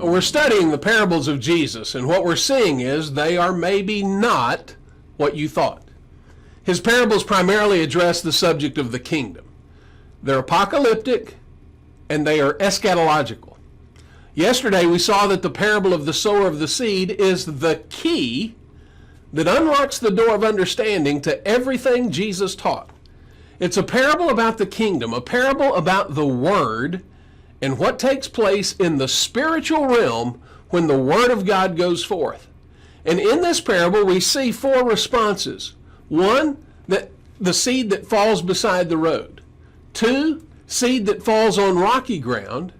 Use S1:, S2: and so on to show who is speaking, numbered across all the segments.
S1: We're studying the parables of Jesus, and what we're seeing is they are maybe not what you thought. His parables primarily address the subject of the kingdom. They're apocalyptic, and they are eschatological. Yesterday we saw that the parable of the sower of the seed is the key that unlocks the door of understanding to everything Jesus taught. It's a parable about the kingdom, a parable about the Word, and what takes place in the spiritual realm when the Word of God goes forth. And in this parable, we see four responses. One, that the seed that falls beside the road. Two, seed that falls on rocky ground.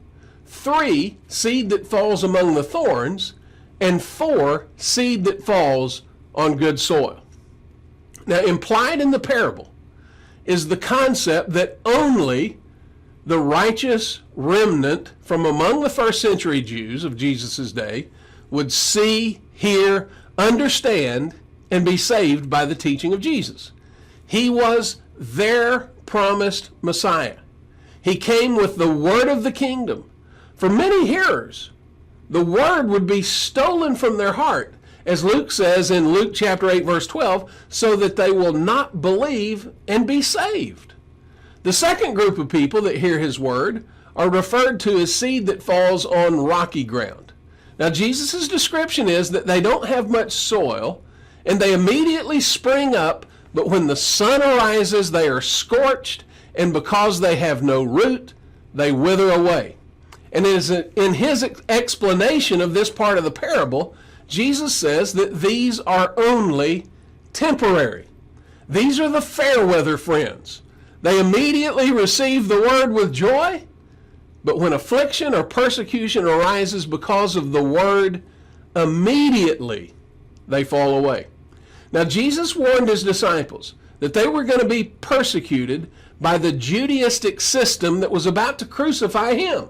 S1: Three, seed that falls among the thorns. And four, seed that falls on good soil. Now, implied in the parable is the concept that only the righteous remnant from among the first century Jews of Jesus' day would see, hear, understand, and be saved by the teaching of Jesus. He was their promised Messiah. He came with the word of the kingdom. For many hearers, the word would be stolen from their heart, as Luke says in Luke chapter 8, verse 12, so that they will not believe and be saved. The second group of people that hear his word are referred to as seed that falls on rocky ground. Now, Jesus' description is that they don't have much soil, and they immediately spring up, but when the sun arises, they are scorched, and because they have no root, they wither away. And in his explanation of this part of the parable, Jesus says that these are only temporary. These are the fair weather friends. They immediately receive the word with joy, but when affliction or persecution arises because of the word, immediately they fall away. Now, Jesus warned his disciples that they were going to be persecuted by the Judaistic system that was about to crucify him.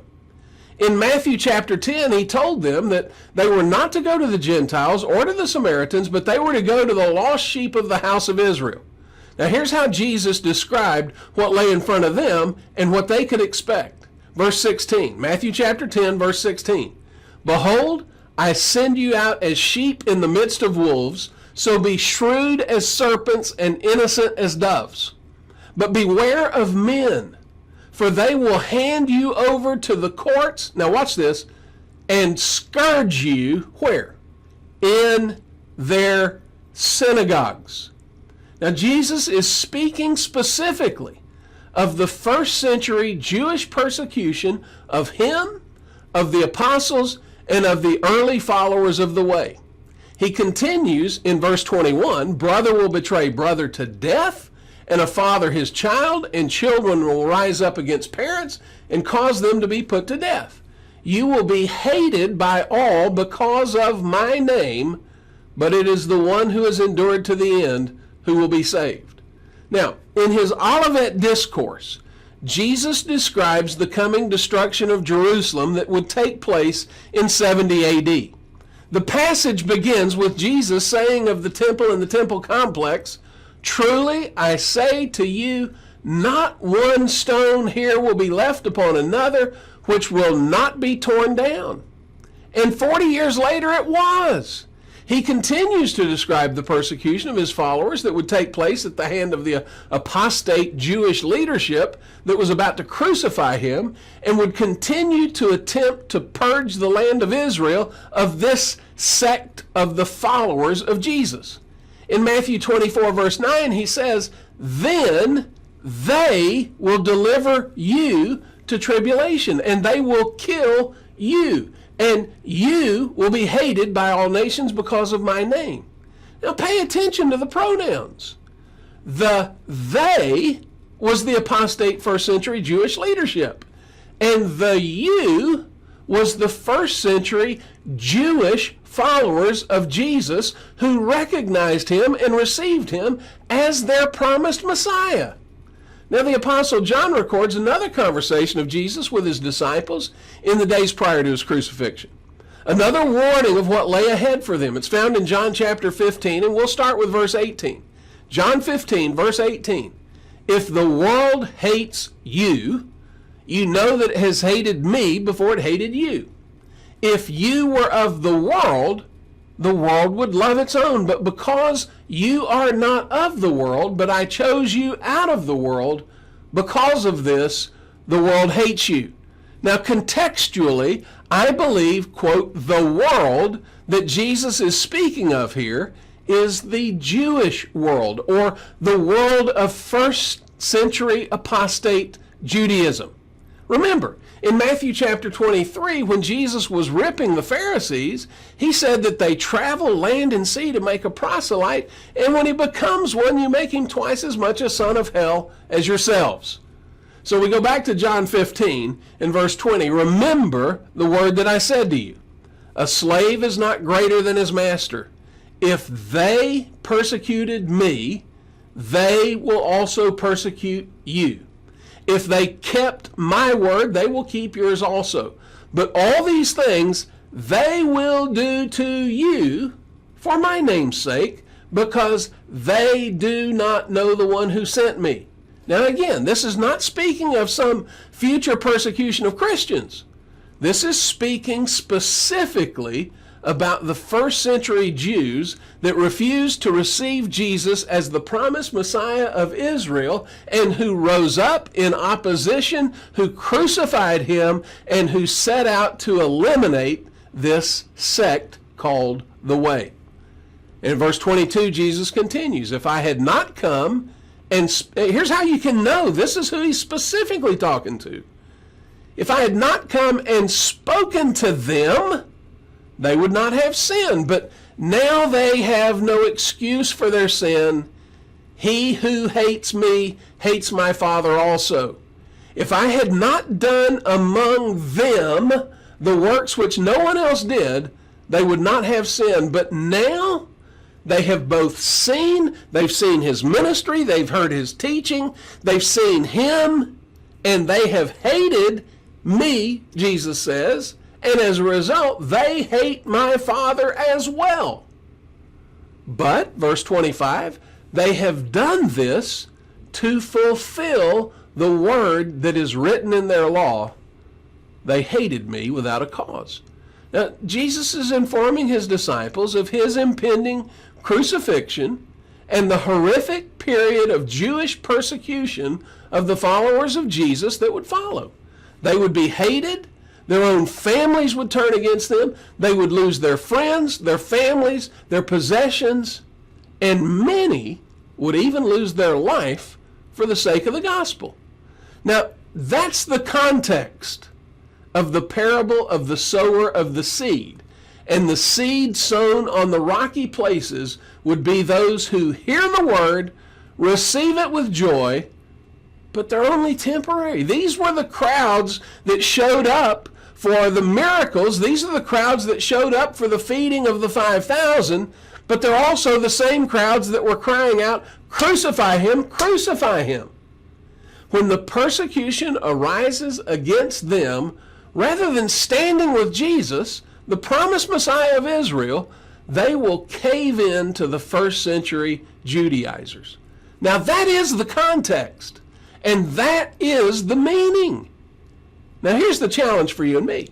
S1: In Matthew chapter 10, he told them that they were not to go to the Gentiles or to the Samaritans, but they were to go to the lost sheep of the house of Israel. Now, here's how Jesus described what lay in front of them and what they could expect. Verse 16, Matthew chapter 10, verse 16. Behold, I send you out as sheep in the midst of wolves, so be shrewd as serpents and innocent as doves. But beware of men, for they will hand you over to the courts, now watch this, and scourge you, where? In their synagogues. Now, Jesus is speaking specifically of the first century Jewish persecution of him, of the apostles, and of the early followers of the way. He continues in verse 21, brother will betray brother to death, and a father his child, and children will rise up against parents and cause them to be put to death. You will be hated by all because of my name, but it is the one who has endured to the end who will be saved. Now, in his Olivet discourse, Jesus describes the coming destruction of Jerusalem that would take place in 70 AD. The passage begins with Jesus saying of the temple and the temple complex, truly I say to you, not one stone here will be left upon another which will not be torn down. And 40 years later it was. He continues to describe the persecution of his followers that would take place at the hand of the apostate Jewish leadership that was about to crucify him, and would continue to attempt to purge the land of Israel of this sect of the followers of Jesus. In Matthew 24, verse 9, he says, then they will deliver you to tribulation, and they will kill you. And you will be hated by all nations because of my name. Now pay attention to the pronouns. The they was the apostate first century Jewish leadership. And the you was the first century Jewish followers of Jesus who recognized him and received him as their promised Messiah. Now, the Apostle John records another conversation of Jesus with his disciples in the days prior to his crucifixion. Another warning of what lay ahead for them. It's found in John chapter 15, and we'll start with verse 18. John 15, verse 18. If the world hates you, you know that it has hated me before it hated you. If you were of the world would love its own. But because you are not of the world, but I chose you out of the world, because of this, the world hates you. Now, contextually, I believe, quote, the world that Jesus is speaking of here is the Jewish world, or the world of first century apostate Judaism. Remember, in Matthew chapter 23, when Jesus was ripping the Pharisees, he said that they travel land and sea to make a proselyte, and when he becomes one, you make him twice as much a son of hell as yourselves. So we go back to John 15 and verse 20. Remember the word that I said to you. A slave is not greater than his master. If they persecuted me, they will also persecute you. If they kept my word, they will keep yours also. But all these things they will do to you for my name's sake, because they do not know the one who sent me. Now again, this is not speaking of some future persecution of Christians. This is speaking specifically about the first century Jews that refused to receive Jesus as the promised Messiah of Israel, and who rose up in opposition, who crucified him, and who set out to eliminate this sect called the Way. In verse 22, Jesus continues, if I had not come, and here's how you can know this is who he's specifically talking to. If I had not come and spoken to them, they would not have sinned, but now they have no excuse for their sin. He who hates me hates my Father also. If I had not done among them the works which no one else did, they would not have sinned. But now they have both seen, they've seen his ministry, they've heard his teaching, they've seen him, and they have hated me, Jesus says, and as a result, they hate my Father as well. But, verse 25, they have done this to fulfill the word that is written in their law. They hated me without a cause. Now, Jesus is informing his disciples of his impending crucifixion and the horrific period of Jewish persecution of the followers of Jesus that would follow. They would be hated. Their own families would turn against them. They would lose their friends, their families, their possessions, and many would even lose their life for the sake of the gospel. Now, that's the context of the parable of the sower of the seed. And the seed sown on the rocky places would be those who hear the word, receive it with joy, but they're only temporary. These were the crowds that showed up for the miracles. These are the crowds that showed up for the feeding of the 5,000, but they're also the same crowds that were crying out, crucify him, crucify him. When the persecution arises against them, rather than standing with Jesus, the promised Messiah of Israel, they will cave in to the first century Judaizers. Now that is the context, and that is the meaning. Now here's the challenge for you and me.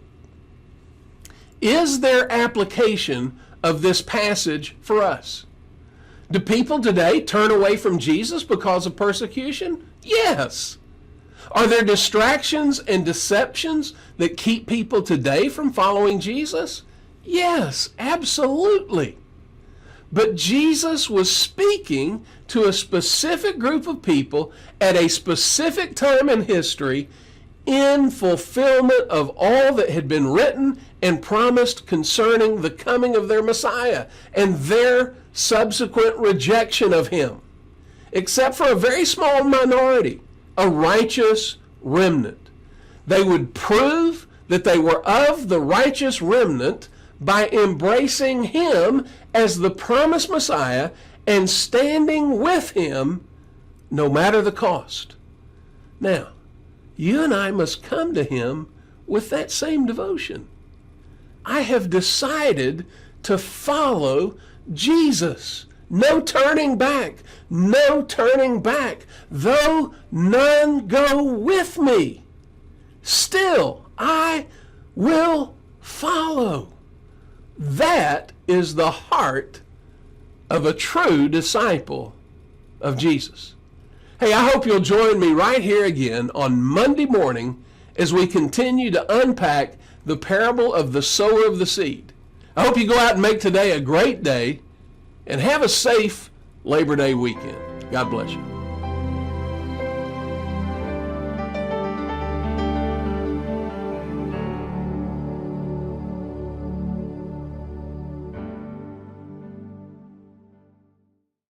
S1: Is there application of this passage for us? Do people today turn away from Jesus because of persecution? Yes. Are there distractions and deceptions that keep people today from following Jesus? Yes, absolutely. But Jesus was speaking to a specific group of people at a specific time in history in fulfillment of all that had been written and promised concerning the coming of their Messiah and their subsequent rejection of him, except for a very small minority, a righteous remnant. They would prove that they were of the righteous remnant by embracing him as the promised Messiah and standing with him no matter the cost. Now, you and I must come to him with that same devotion. I have decided to follow Jesus. No turning back. No turning back. Though none go with me, still I will follow. That is the heart of a true disciple of Jesus. Hey, I hope you'll join me right here again on Monday morning as we continue to unpack the parable of the sower of the seed. I hope you go out and make today a great day and have a safe Labor Day weekend. God bless you.